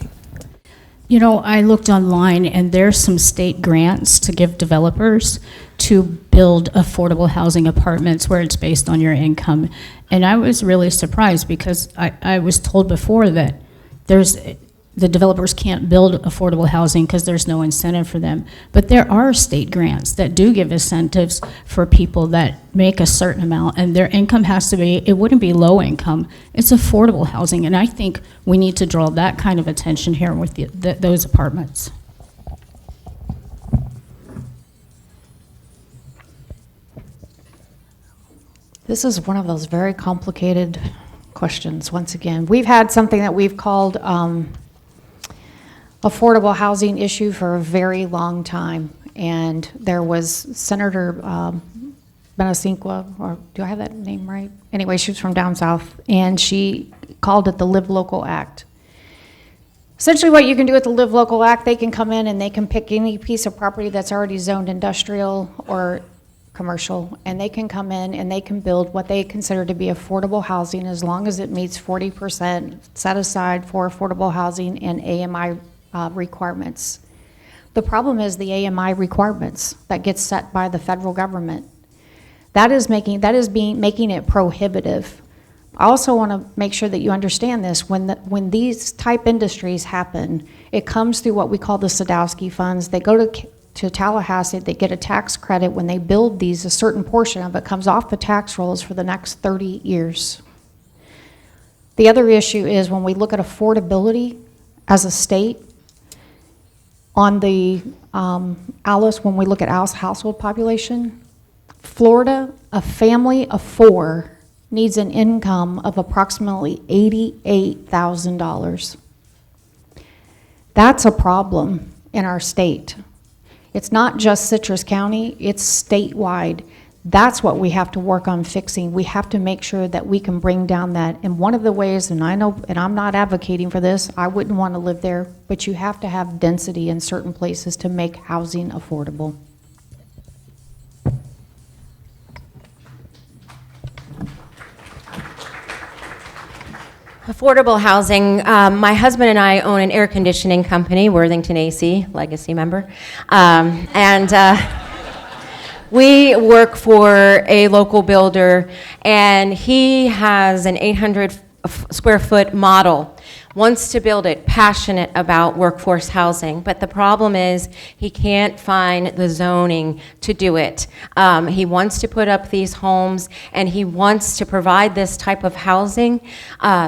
You know, I looked online, and there's some state grants to give developers to build affordable housing apartments where it's based on your income. And I was really surprised because I was told before that the developers can't build affordable housing because there's no incentive for them. But there are state grants that do give incentives for people that make a certain amount, and their income has to be, it wouldn't be low income, it's affordable housing. And I think we need to draw that kind of attention here with those apartments. This is one of those very complicated questions, once again. We've had something that we've called affordable housing issue for a very long time. And there was Senator Benacinqua, or do I have that name right? Anyway, she was from down south, and she called it the Live Local Act. Essentially what you can do with the Live Local Act, they can come in and they can pick any piece of property that's already zoned industrial or commercial, and they can come in and they can build what they consider to be affordable housing as long as it meets 40% set aside for affordable housing and AMI requirements. The problem is the AMI requirements that gets set by the federal government. That is making it prohibitive. I also want to make sure that you understand this. When these type industries happen, it comes through what we call the Sadowski funds. They go to Tallahassee, they get a tax credit when they build these. A certain portion of it comes off the tax rolls for the next 30 years. The other issue is when we look at affordability as a state, on the Alice, when we look at Alice household population, Florida, a family of 4 needs an income of approximately $88,000. That's a problem in our state. It's not just Citrus County, it's statewide. That's what we have to work on fixing. We have to make sure that we can bring down that. And one of the ways, and I know, and I'm not advocating for this, I wouldn't want to live there, but you have to have density in certain places to make housing affordable. Affordable housing. My husband and I own an air conditioning company, Worthington AC, legacy member. We work for a local builder, and he has an 800 square foot model, wants to build it, passionate about workforce housing, but the problem is he can't find the zoning to do it. He wants to put up these homes, and he wants to provide this type of housing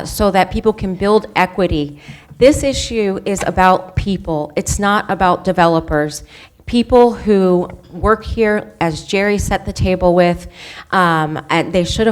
so that people can build equity. This issue is about people. It's not about developers. People who work here, as Jerry set the table with, and they should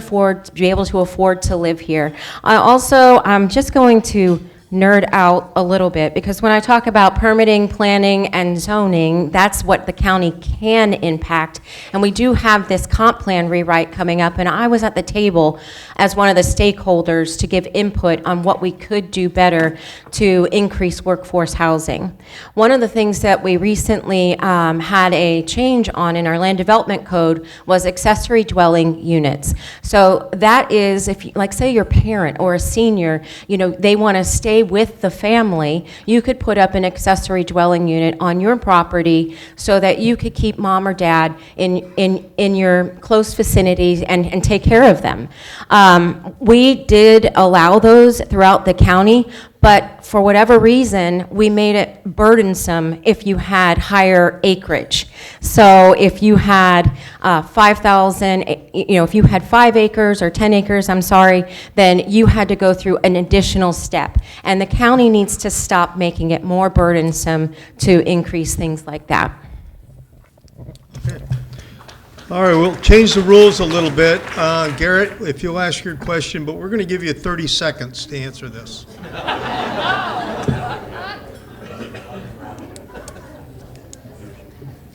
be able to afford to live here. I'm just going to nerd out a little bit, because when I talk about permitting, planning, and zoning, that's what the county can impact. And we do have this comp plan rewrite coming up, and I was at the table as one of the stakeholders to give input on what we could do better to increase workforce housing. One of the things that we recently had a change on in our land development code was accessory dwelling units. So that is, if you, like say your parent or a senior, they want to stay with the family, you could put up an accessory dwelling unit on your property so that you could keep mom or dad in your close vicinity and take care of them. We did allow those throughout the county, but for whatever reason, we made it burdensome if you had higher acreage. So if you had 5,000, if you had 5 acres or 10 acres, then you had to go through an additional step. And the county needs to stop making it more burdensome to increase things like that. Okay. All right, we'll change the rules a little bit. Garrett, if you'll ask your question, but we're going to give you 30 seconds to answer this.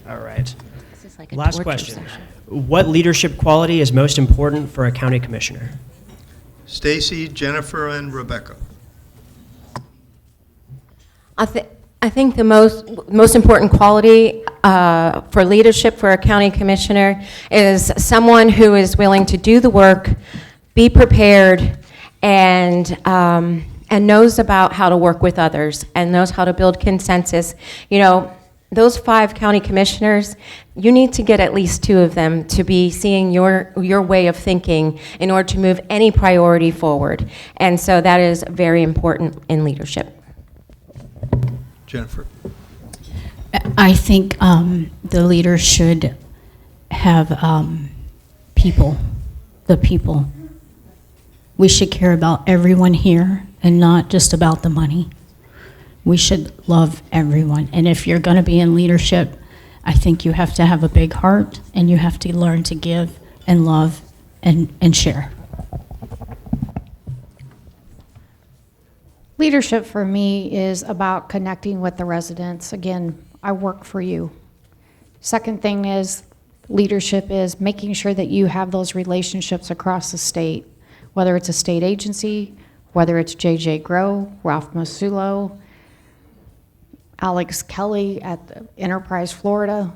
All right. This is like a Last torture question. session. What leadership quality is most important for a county commissioner? Stacey, Jennifer, and Rebecca. I think the most important quality for leadership for a county commissioner is someone who is willing to do the work, be prepared, and knows about how to work with others and knows how to build consensus. Those 5 county commissioners, you need to get at least 2 of them to be seeing your way of thinking in order to move any priority forward. And so that is very important in leadership. Jennifer. I think the leader should have people, the people. We should care about everyone here and not just about the money. We should love everyone. And if you're going to be in leadership, I think you have to have a big heart, and you have to learn to give and love and share. Leadership for me is about connecting with the residents. Again, I work for you. Second thing is leadership is making sure that you have those relationships across the state, whether it's a state agency, whether it's J.J. Grow, Ralph Masulo, Alex Kelly at the Enterprise Florida.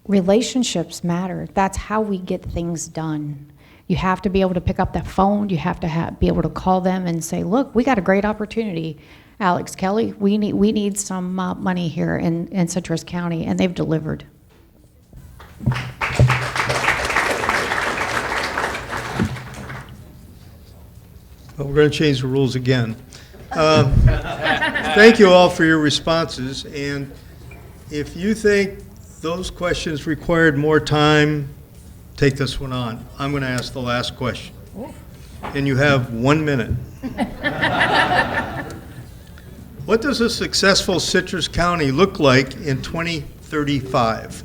Relationships matter. That's how we get things done. You have to be able to pick up that phone. You have to be able to call them and say, look, we got a great opportunity. Alex Kelly, we need some money here in Citrus County, and they've delivered. Well, we're going to change the rules again. Thank you all for your responses. And if you think those questions required more time, take this one on. I'm going to ask the last question. And you have 1 minute. What does a successful Citrus County look like in 2035?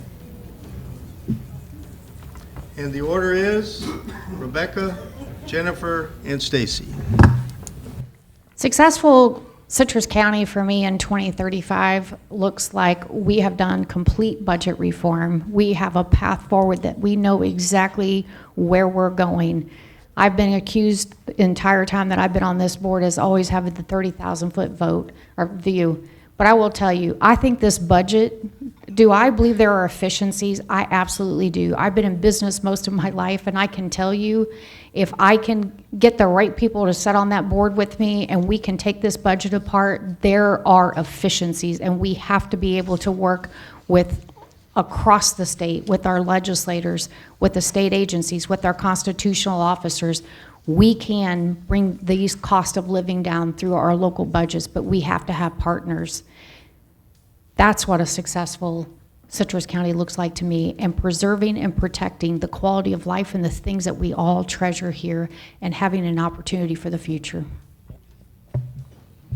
And the order is Rebecca, Jennifer, and Stacey. Successful Citrus County for me in 2035 looks like we have done complete budget reform. We have a path forward that we know exactly where we're going. I've been accused the entire time that I've been on this board as always having the 30,000-foot vote or view. But I will tell you, I think this budget, do I believe there are efficiencies? I absolutely do. I've been in business most of my life, and I can tell you, if I can get the right people to sit on that board with me and we can take this budget apart, there are efficiencies, and we have to be able to work with across the state, with our legislators, with the state agencies, with our constitutional officers. We can bring these cost of living down through our local budgets, but we have to have partners. That's what a successful Citrus County looks like to me, and preserving and protecting the quality of life and the things that we all treasure here, and having an opportunity for the future.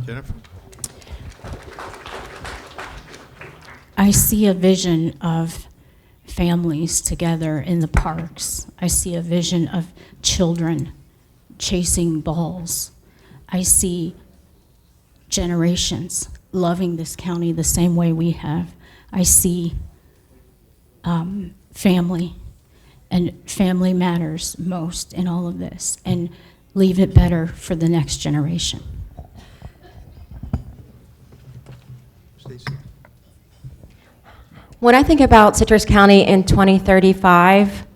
Jennifer? I see a vision of families together in the parks. I see a vision of children chasing balls. I see generations loving this county the same way we have. I see family, and family matters most in all of this, and leave it better for the next generation. Stacey? When I think about Citrus County in 2035,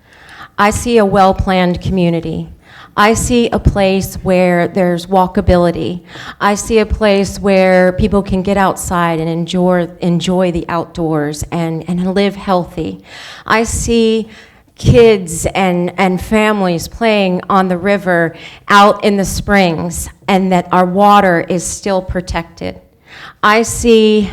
I see a well-planned community. I see a place where there's walkability. I see a place where people can get outside and enjoy the outdoors and live healthy. I see kids and families playing on the river out in the springs, and that our water is still protected. I see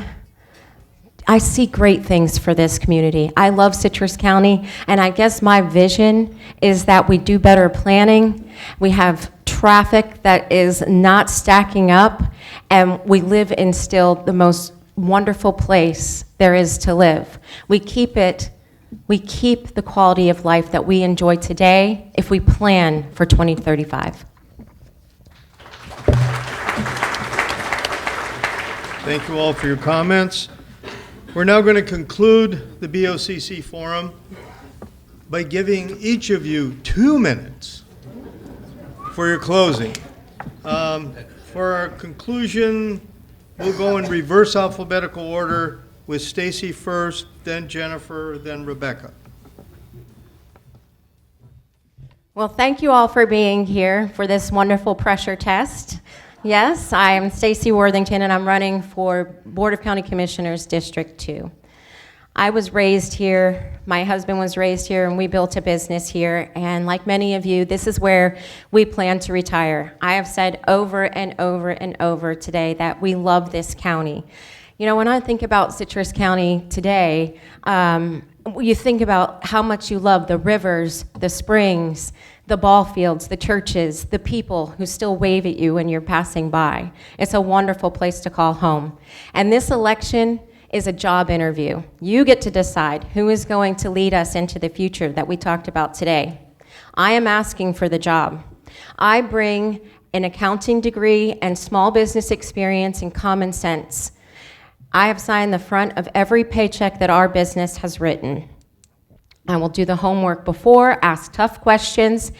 great things for this community. I love Citrus County, and I guess my vision is that we do better planning. We have traffic that is not stacking up, and we live in still the most wonderful place there is to live. We keep the quality of life that we enjoy today if we plan for 2035. Thank you all for your comments. We're now going to conclude the BOCC forum by giving each of you 2 minutes for your closing. For our conclusion, we'll go in reverse alphabetical order with Stacey first, then Jennifer, then Rebecca. Well, thank you all for being here for this wonderful pressure test. Yes, I am Stacey Worthington, and I'm running for Board of County Commissioners, District 2. I was raised here, my husband was raised here, and we built a business here, and like many of you, this is where we plan to retire. I have said over and over and over today that we love this county. You know, when I think about Citrus County today, you think about how much you love the rivers, the springs, the ball fields, the churches, the people who still wave at you when you're passing by. It's a wonderful place to call home. And this election is a job interview. You get to decide who is going to lead us into the future that we talked about today. I am asking for the job. I bring an accounting degree and small business experience and common sense. I have signed the front of every paycheck that our business has written. I will do the homework before, ask tough questions,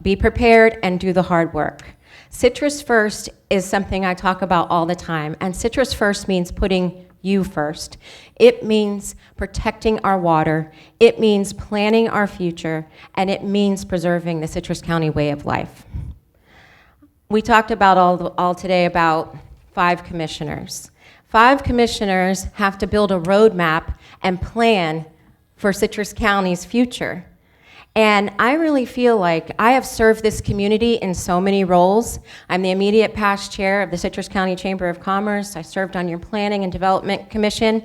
be prepared, and do the hard work. Citrus First is something I talk about all the time, and Citrus First means putting you first. It means protecting our water, it means planning our future, and it means preserving the Citrus County way of life. We talked about all today about 5 commissioners. 5 commissioners have to build a roadmap and plan for Citrus County's future. And I really feel like I have served this community in so many roles. I'm the immediate past chair of the Citrus County Chamber of Commerce. I served on your Planning and Development Commission.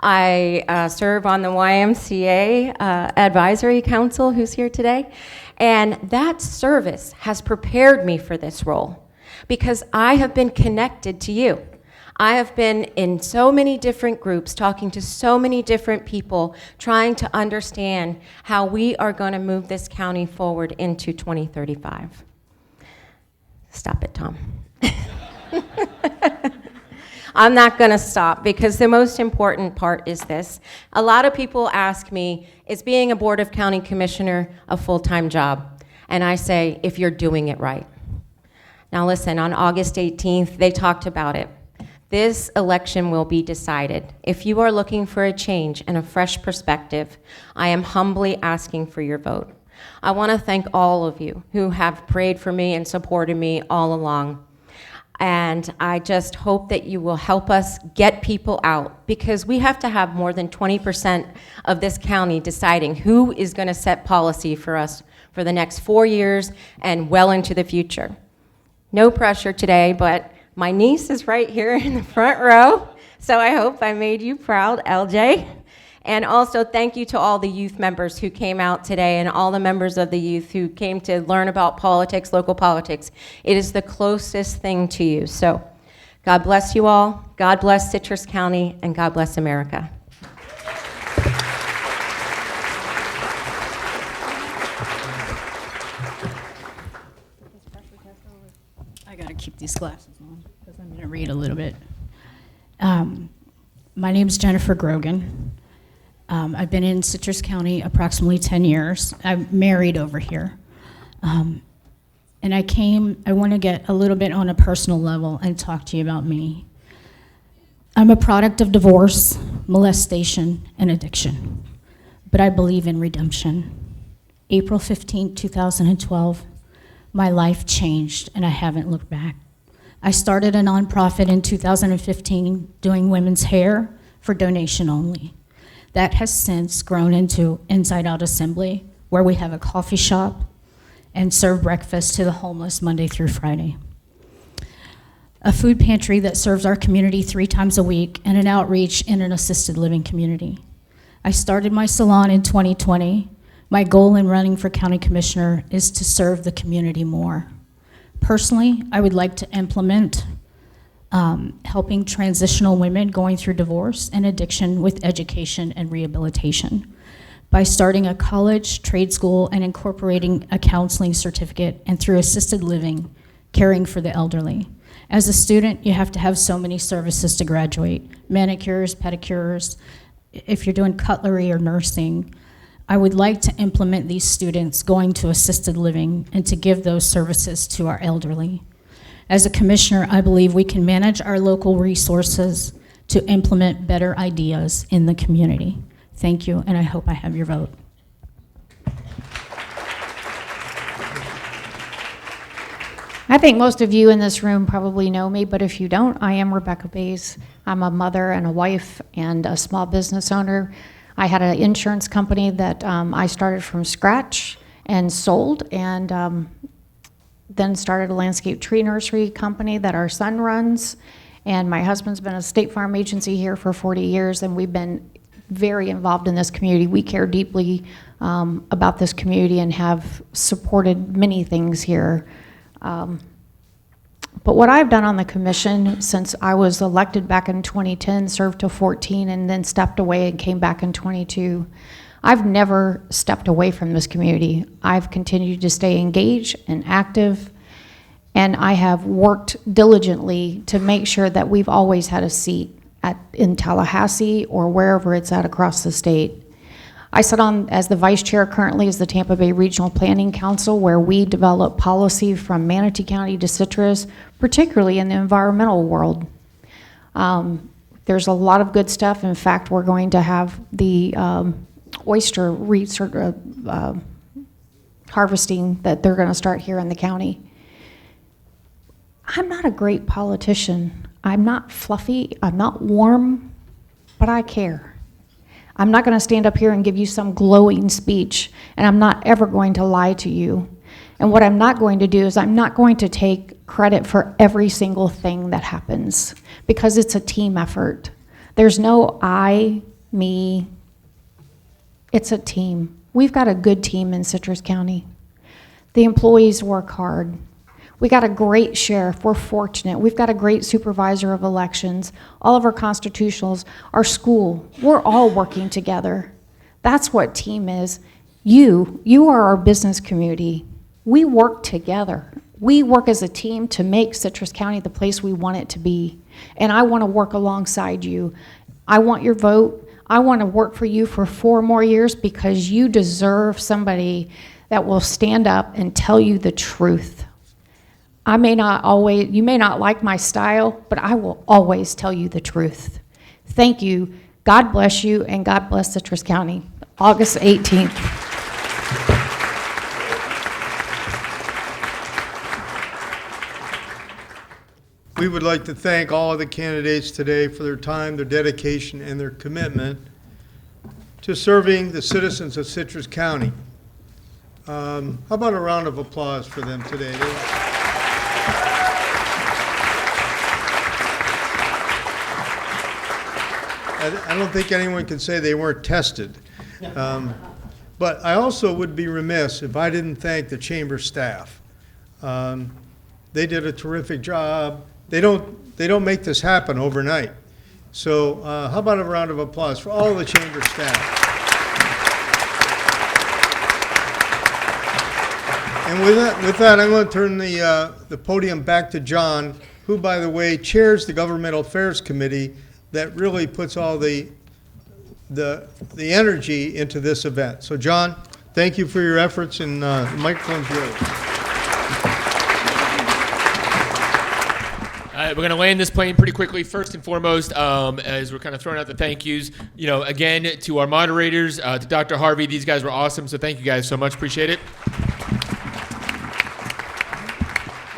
I serve on the YMCA Advisory Council, who's here today. And that service has prepared me for this role because I have been connected to you. I have been in so many different groups, talking to so many different people, trying to understand how we are going to move this county forward into 2035. Stop it, Tom. I'm not going to stop because the most important part is this. A lot of people ask me, is being a Board of County Commissioner a full-time job? And I say, if you're doing it right. Now listen, on August 18th, they talked about it. This election will be decided. If you are looking for a change and a fresh perspective, I am humbly asking for your vote. I want to thank all of you who have prayed for me and supported me all along. And I just hope that you will help us get people out, because we have to have more than 20% of this county deciding who is going to set policy for us for the next 4 years and well into the future. No pressure today, but my niece is right here in the front row, so I hope I made you proud, LJ. And also thank you to all the youth members who came out today and all the members of the youth who came to learn about politics, local politics. It is the closest thing to you. So God bless you all, God bless Citrus County, and God bless America. I gotta keep these glasses on because I'm gonna read a little bit. My name's Jennifer Grogan. I've been in Citrus County approximately 10 years. I'm married over here. And I want to get a little bit on a personal level and talk to you about me. I'm a product of divorce, molestation, and addiction, but I believe in redemption. April 15, 2012, my life changed and I haven't looked back. I started a nonprofit in 2015 doing women's hair for donation only. That has since grown into Inside Out Assembly, where we have a coffee shop and serve breakfast to the homeless Monday through Friday. A food pantry that serves our community 3 times a week, and an outreach in an assisted living community. I started my salon in 2020. My goal in running for county commissioner is to serve the community more. Personally, I would like to implement helping transitional women going through divorce and addiction with education and rehabilitation by starting a college, trade school, and incorporating a counseling certificate, and through assisted living, caring for the elderly. As a student, you have to have so many services to graduate: manicures, pedicures, if you're doing cutlery or nursing. I would like to implement these students going to assisted living and to give those services to our elderly. As a commissioner, I believe we can manage our local resources to implement better ideas in the community. Thank you, and I hope I have your vote. I think most of you in this room probably know me, but if you don't, I am Rebecca Bays. I'm a mother and a wife and a small business owner. I had an insurance company that I started from scratch and sold, and then started a landscape tree nursery company that our son runs. And my husband's been a State Farm agency here for 40 years, and we've been very involved in this community. We care deeply about this community and have supported many things here. But what I've done on the commission since I was elected back in 2010, served till 14, and then stepped away and came back in 22, I've never stepped away from this community. I've continued to stay engaged and active, and I have worked diligently to make sure that we've always had a seat in Tallahassee or wherever it's at across the state. I sit on as the vice chair currently as the Tampa Bay Regional Planning Council, where we develop policy from Manatee County to Citrus, particularly in the environmental world. There's a lot of good stuff. In fact, we're going to have the oyster harvesting that they're going to start here in the county. I'm not a great politician. I'm not fluffy, I'm not warm, but I care. I'm not going to stand up here and give you some glowing speech, and I'm not ever going to lie to you. And what I'm not going to do is I'm not going to take credit for every single thing that happens, because it's a team effort. There's no I, me, it's a team. We've got a good team in Citrus County. The employees work hard. We got a great sheriff, we're fortunate. We've got a great supervisor of elections, all of our constitutionals, our school, we're all working together. That's what team is. You are our business community. We work together. We work as a team to make Citrus County the place we want it to be. And I want to work alongside you. I want your vote. I want to work for you for 4 more years, because you deserve somebody that will stand up and tell you the truth. You may not like my style, but I will always tell you the truth. Thank you. God bless you, and God bless Citrus County. August 18th. We would like to thank all of the candidates today for their time, their dedication, and their commitment to serving the citizens of Citrus County. How about a round of applause for them today? I don't think anyone can say they weren't tested. But I also would be remiss if I didn't thank the chamber staff. They did a terrific job. They don't make this happen overnight. So how about a round of applause for all the chamber staff? And with that, I'm going to turn the podium back to John, who, by the way, chairs the Governmental Affairs Committee that really puts all the energy into this event. So, John, thank you for your efforts, and the microphone's yours. We're going to land this plane pretty quickly. First and foremost, as we're kind of throwing out the thank yous, again, to our moderators, to Dr. Harvey, these guys were awesome, so thank you guys so much. Appreciate it.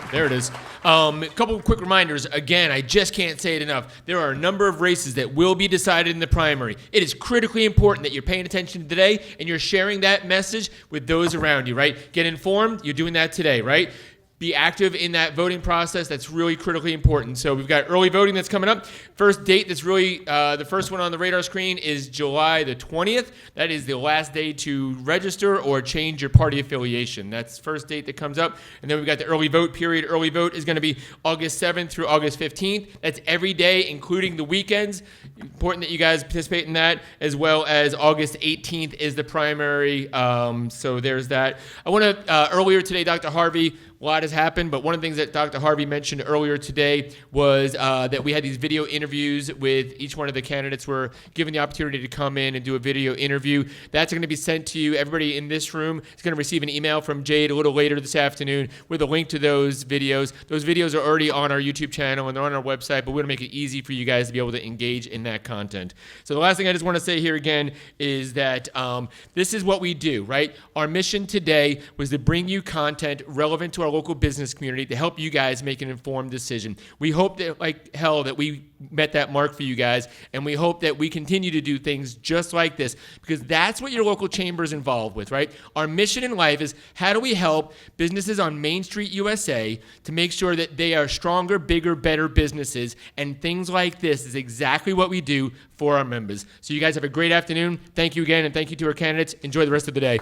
There it is. A couple of quick reminders. Again, I just can't say it enough. There are a number of races that will be decided in the primary. It is critically important that you're paying attention today and you're sharing that message with those around you, right? Get informed. You're doing that today, right? Be active in that voting process. That's really critically important. So we've got early voting that's coming up. First date that's really, the first one on the radar screen is July the 20th. That is the last day to register or change your party affiliation. That's the first date that comes up. And then we've got the early vote period. Early vote is going to be August 7th through August 15th. That's every day, including the weekends. Important that you guys participate in that, as well as August 18th is the primary. So there's that. I want to, earlier today, Dr. Harvey, a lot has happened, but one of the things that Dr. Harvey mentioned earlier today was that we had these video interviews with each one of the candidates. We're given the opportunity to come in and do a video interview. That's going to be sent to you. Everybody in this room is going to receive an email from Jade a little later this afternoon with a link to those videos. Those videos are already on our YouTube channel and they're on our website, but we're going to make it easy for you guys to be able to engage in that content. So the last thing I just want to say here again is that this is what we do, right? Our mission today was to bring you content relevant to our local business community to help you guys make an informed decision. We hope that, like hell, that we met that mark for you guys, and we hope that we continue to do things just like this, because that's what your local chamber is involved with, right? Our mission in life is how do we help businesses on Main Street, USA, to make sure that they are stronger, bigger, better businesses, and things like this is exactly what we do for our members. So you guys have a great afternoon. Thank you again, and thank you to our candidates. Enjoy the rest of the day.